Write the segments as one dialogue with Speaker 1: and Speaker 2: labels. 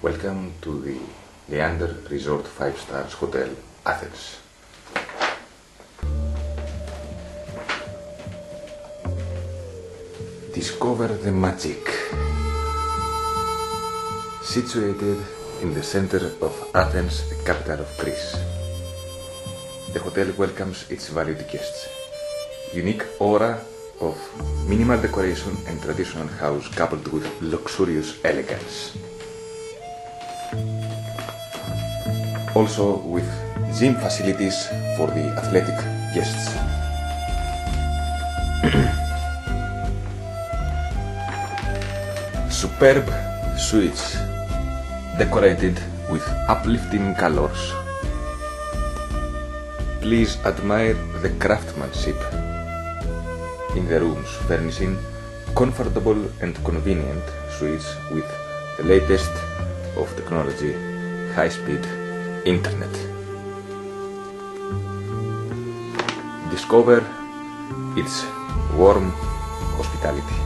Speaker 1: Welcome to the Leander Resort 5 Stars Hotel, Athens. Discover the magic. Situated in the center of Athens, the capital of Greece, the hotel welcomes its valued guests. Unique aura of minimal decoration and traditional house coupled with luxurious elegance. Also with gym facilities for the athletic guests. Superb suites decorated with uplifting colors. Please admire the craftsmanship in the rooms, furnishing comfortable and convenient suites with the latest of technology, high-speed internet. Discover its warm hospitality.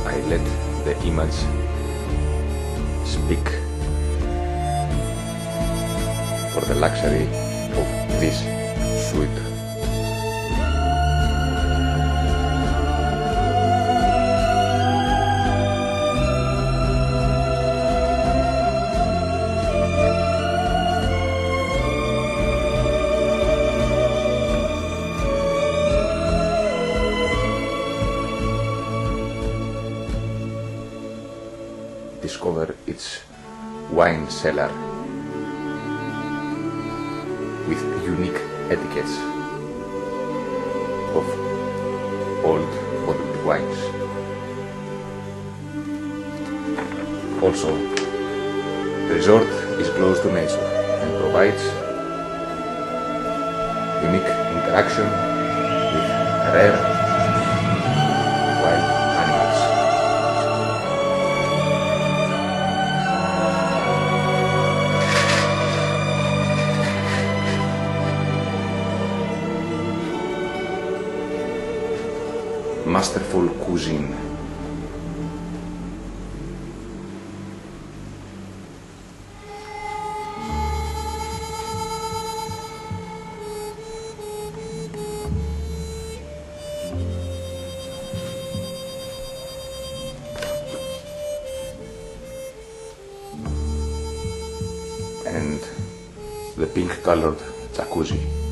Speaker 1: I let the image speak for the luxury of this suite. Discover its wine cellar with unique etiquettes of old bottled wines. Also, the resort is close to nature and provides unique interaction with rare wild animals. Masterful cuisine. And the pink-colored jacuzzi.